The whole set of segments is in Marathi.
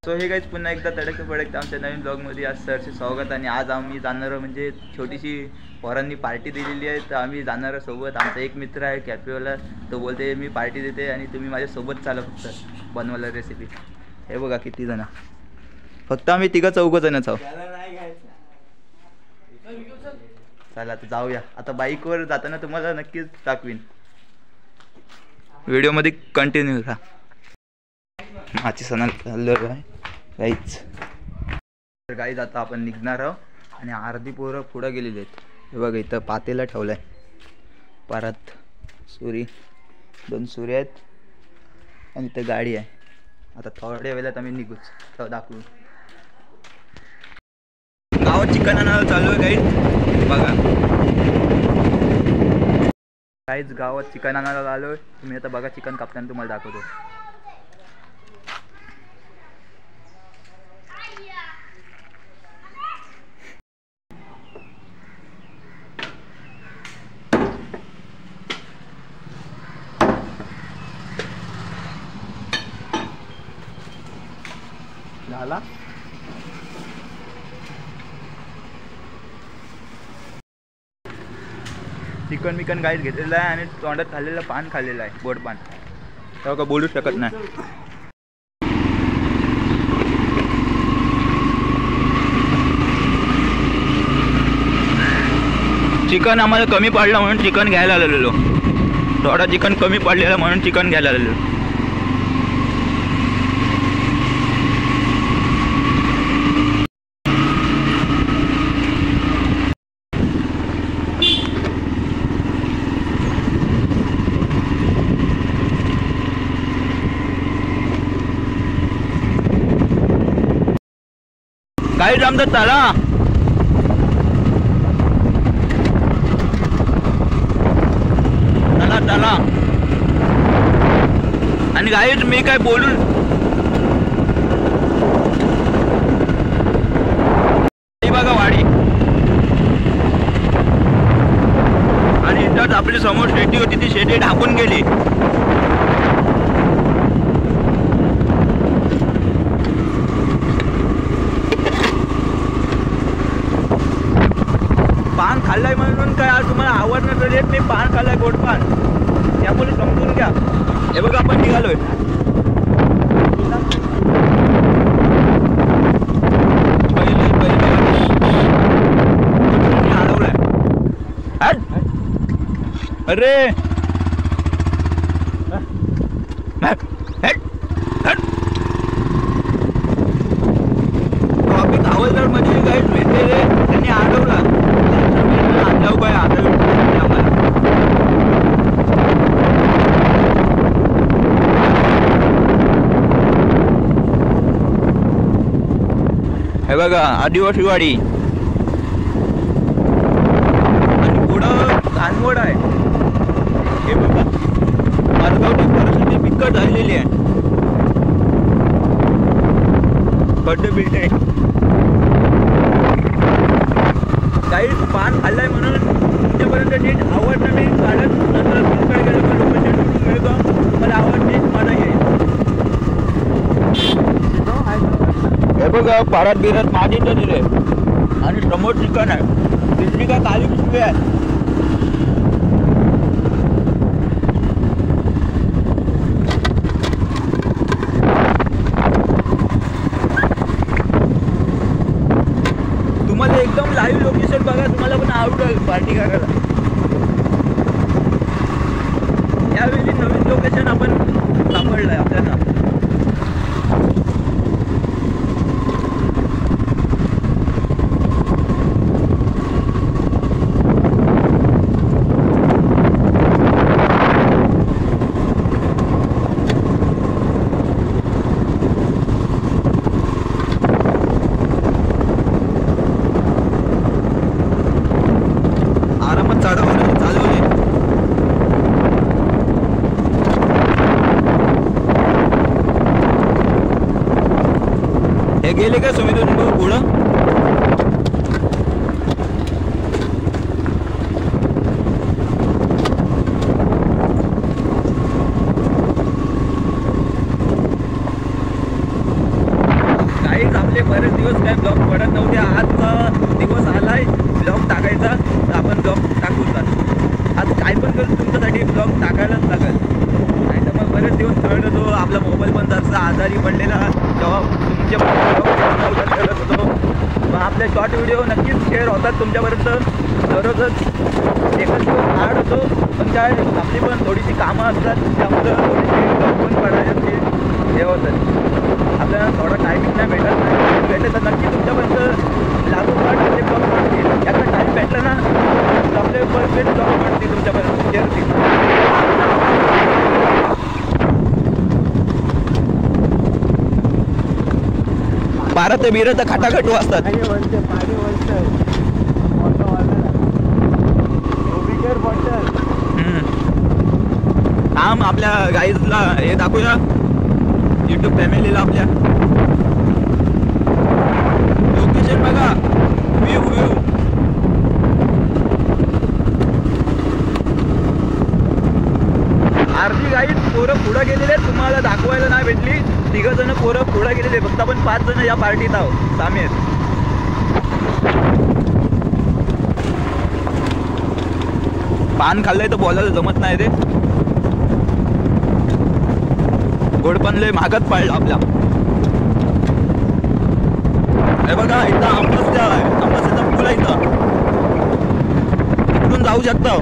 सो हे गाईज पुन्हा एकदा तडकतं पडकतं आमच्या नवीन ब्लॉगमध्ये आज सरचे स्वागत. आणि आज आम्ही जाणार म्हणजे छोटीशी पोरांनी पार्टी दिलेली आहे तर आम्ही जाणार सोबत. आमचा एक मित्र आहे कॅफेवाला, तो बोलते मी पार्टी देते आणि तुम्ही माझ्यासोबत चाला फक्त बनवायला रेसिपी. हे बघा किती जण, फक्त आम्ही तिघं चौघं जणच आहोत. चला आता जाऊया. आता बाईकवर जाताना तुम्हाला नक्कीच दाखवीन, व्हिडिओमध्ये कंटिन्यू राहा. माझी सणाला चाललो आहे गाईच. तर गाईज आता आपण निघणार आहोत आणि अर्धी पोरं पुढं गेलेली आहेत. हे बघा इथं पातेला ठेवलं आहे, परत सुरी, 2 सुरी आहेत आणि इथं गाडी आहे. आता थोड्या वेळात आम्ही निघूच, तर दाखवू. गावात चिकन आणायला चालू आहे गाईज. बघा गाईज गावात चिकन आणायला आलो आहे. तुम्ही आता बघा चिकन कापताना तुम्हाला दाखवतो. झाला चिकन मिकन गाईड घेतलेलं आहे आणि तोंडात खाल्लेलं पान खाल्लेलं आहे, गोड पान. तेव्हा का बोलू शकत नाही. चिकन आम्हाला कमी पडलं म्हणून चिकन घ्यायला आलेलो. थोडा चिकन कमी पडलेला म्हणून चिकन घ्यायला आलेलो. काही जमतात त्याला. चला आणि गाईज मी काय बोलून बघा वाडी. आणि इथंच आपली समोर शेती होती, ती शेती ढाकून गेली. पान खाल्लाय म्हणून काय आज तुम्हाला आवडणार तरी मी पान खाल्लाय, गोड पान, त्यामुळे समजून घ्या. हे बघा आपण निघालोय. अरे ट्रॉफिक हवालदार मध्ये गाईड भेटलेले, त्यांनी अडवला. हे बघा आदिवासी वाडी आणि पुढं घाणवड आहे. हे बघा मार्गावरची परिस्थिती बिकट झालेली आहे. खड्डे बिड्डे. काही पान खाल्लाय म्हणून तुमच्यापर्यंत नीट आवडणं नाही. चालत नंतर दुसरीकडे गेलं तर लोकांचे मिळतं, मला आवडते मला येईल. हे बघा पारात बिरात माझी तर दिले आणि समोर चिकन आहे. तिथली का काली पिशवी आहे. तुम्हाला एकदम लाईव्ह लोकेशन बघा, तुम्हाला पण आवडेल पार्टी करायला. यावेळी नवीन लोकेशन आपण सापडलंय आपल्याला. हे गेले का सुमित पुढं. दिवस काय ब्लॉग पडत नव्हते. आज दिवस आलाय ब्लॉग टाकायचा, तर आपण ब्लॉग टाकूच. आज काय पण करून तुमच्यासाठी ब्लॉग टाकायलाच लागेल, नाही तर मग बरेच दिवस कळत होतो आपला मोबाईल पण जरासा आजारी पडलेला, तेव्हा तुमचे ब्लॉग करत होतो. मग आपले शॉर्ट व्हिडिओ नक्कीच शेअर होतात तुमच्यापर्यंत. दररोजच एकच दिवस हार्ड होतो, पण काय आपली पण थोडीशी कामं असतात, त्यामुळं थोडीशी ब्लॉग पण पडायचे हे होतं. आपल्याला थोडा टायमिंग नाही भेटत तर नक्की तुमच्यापर्यंत लागोपाठ आपले ब्लॉग पडतील. याचा टाईम भेटला ना तर आपले परफेक्ट ब्लॉग पडतील तुमच्यापर्यंत शेअर होतील. बारा ते बिरं तर खटाखट वाजतात. आपल्या गाईजला हे दाखवूया, यूट्यूब फॅमिलीला आपल्या. लोकेशन बघा, व्ह्यू अर्धी गाईड पोरं पुढं गेलेले, तुम्हाला दाखवायला नाही भेटली. 3 जण पोरं पुढं गेलेले, फक्त आपण 5 जण या पार्टीत आहोत. सामीर पान खाल्लंय तर बोलायला जमत नाही रे. गोडपण लय महागात पाळलं आपल्या. हे बघा इथं आंबाचं पूल आहे, इथं इकडून जाऊ शकता.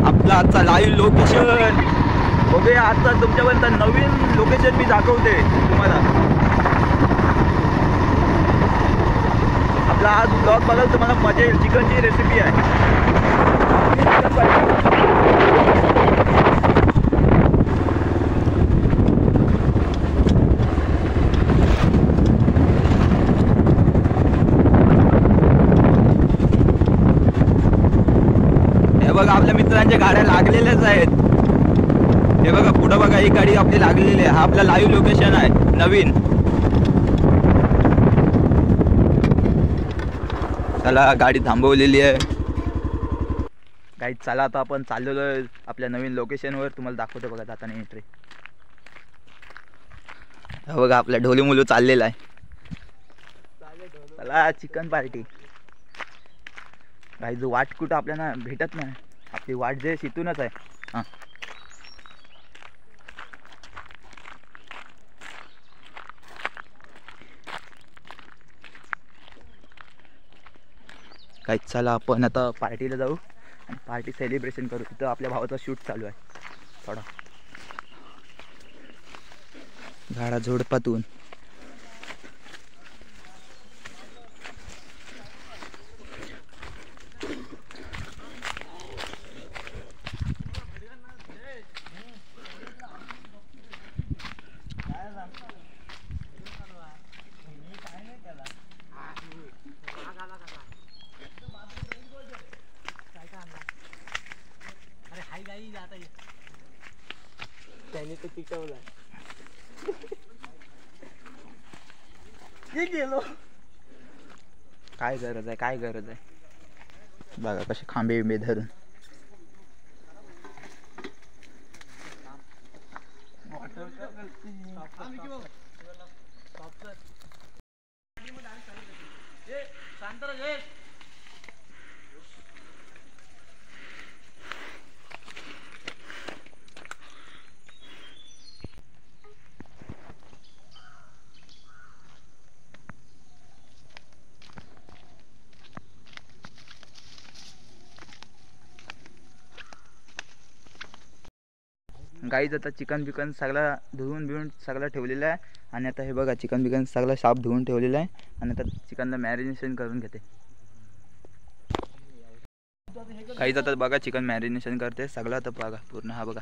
आपला आजचा लाईव्ह लोकेशन बघूया. आजचा तुमच्यापर्यंत नवीन लोकेशन मी दाखवते तुम्हाला. आपला आज ब्लॉग बघाल तुम्हाला मजा येईल. चिकनची रेसिपी आहे. हे बघा आपल्या मित्रांच्या गाड्या लागलेल्याच आहेत. हे बघा पुढं बघा, एक गाडी आपली लागलेली आहे. हा आपला लाईव्ह लोकेशन आहे नवीन. चला गाडी थांबवलेली आहे. गाडी चला आता आपण चाललेलो आहे आपल्या नवीन लोकेशनवर. तुम्हाला दाखवतो बघा जाताना एंट्री. बघा आपल्या ढोली मुलं चाललेला आहे. चला चिकन पार्टी. गाडी जो वाट कुठं आपल्याला भेटत नाही, आपली वाट जे इथूनच आहे. हां काय, चला आपण आता पार्टीला जाऊ आणि पार्टी सेलिब्रेशन करू. तिथं आपल्या भावाचा शूट चालू आहे थोडा झाडा झोडपातून. त्याने तो पिकवला गेलो. काय गरज आहे बघा कसे खांबे बिंबे धरून. गाईज आता चिकन बिकन सगळा धुवून बिवून सगळं ठेवलेलं आहे. आणि आता हे बघा चिकन बिकन सगळं साफ धुवून ठेवलेलं आहे. आणि आता चिकनला मॅरिनेशन करून घेते. गाईज आता बघा चिकन मॅरिनेशन करते सगळं. आता बघा पूर्ण हा बघा.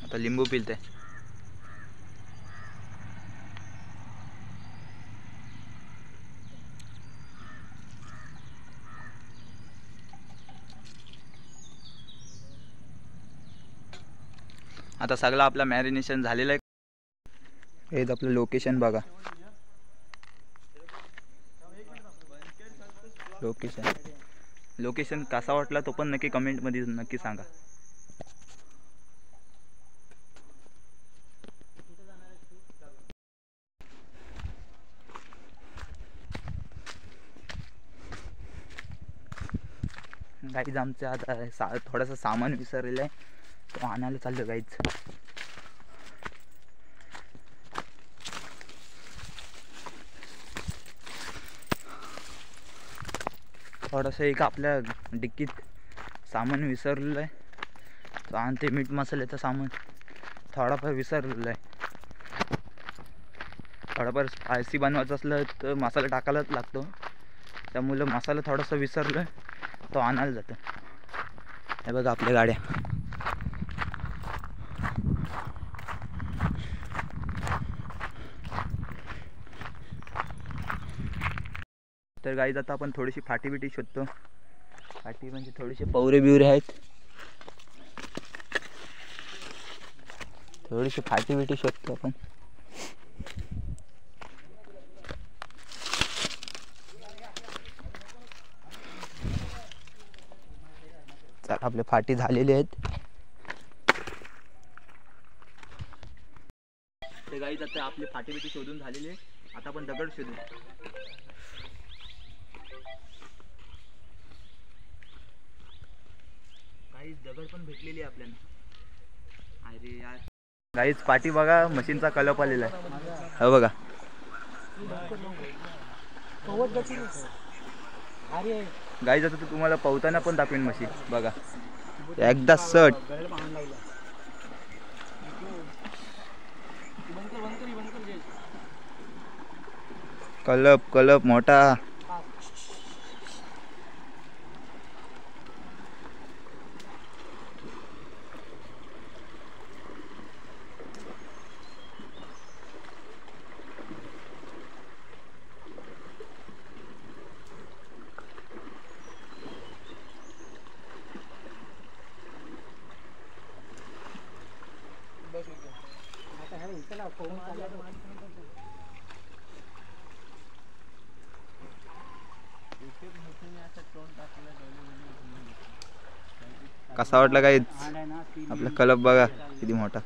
आता लिंबू पिलते. आता सगळं आपलं मॅरिनेशन झालेलं आहे. हे आपलं लोकेशन बघा. लोकेशन कसा वाटला तो पण नक्की कमेंटमध्ये नक्की सांगा. गाईज आमचं आता थोडंसं सामान विसरलेलं आहे, तो आणायला चाललो गाईज. थोडंसं एक आपल्या डिक्कीत सामान विसरलेलं आहे, तो आणते. मीठ मसाल्याचं सामान थोडाफार विसरलेलं आहे. थोडाफार स्पायसी बनवायचं असलं तर मसाला टाकायलाच लागतो, त्यामुळं मसाला थोडासा विसरलं आहे, तो आणायला जातो. हे बघा आपल्या गाड्या. तर गाईज आता आपण थोडीशी फाटी बिटी शोधतो. फाटी म्हणजे थोडेसे पवरे बिवरे आहेत, थोडीशी फाटी बिटी शोधतो आपण. चला आपले फाटी झालेली आहेत. ते गाईज आता आपली फाटी बिटी शोधून झालेली आहे. आता आपण दगड शोधू. गाईज दगड पण भेटलेली आहे आपल्याला. अरे यार गाईज पाठी बघा, मशीनचा कलप आलेला आहे. हो बघा. गाईज आता तुम्हाला पवताना पण दाखवेन मशीन बघा, एकदा सट. कलप मोठा. कसा वाटला काय आपला कलप बघा किती मोठा.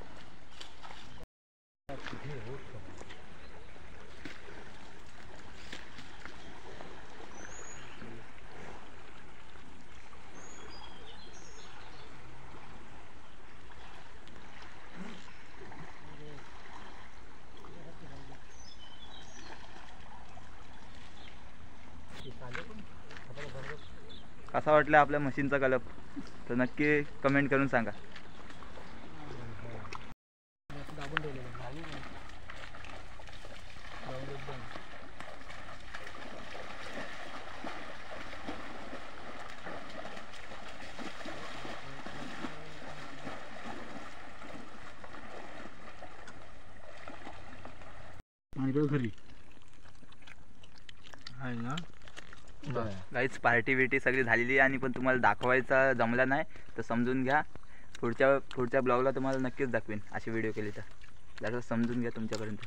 कसा वाटला आपल्या मशीनचा कलप तर नक्की कमेंट करून सांगा. घरी आहे ना. गाईच पार्टी बिर्टी सगळी झालेली आहे आणि पण तुम्हाला दाखवायचा जमला नाही तर समजून घ्या. पुढच्या ब्लॉगला तुम्हाला नक्कीच दाखवेन अशी व्हिडिओ केली तर. जरा समजून घ्या तुमच्यापर्यंत.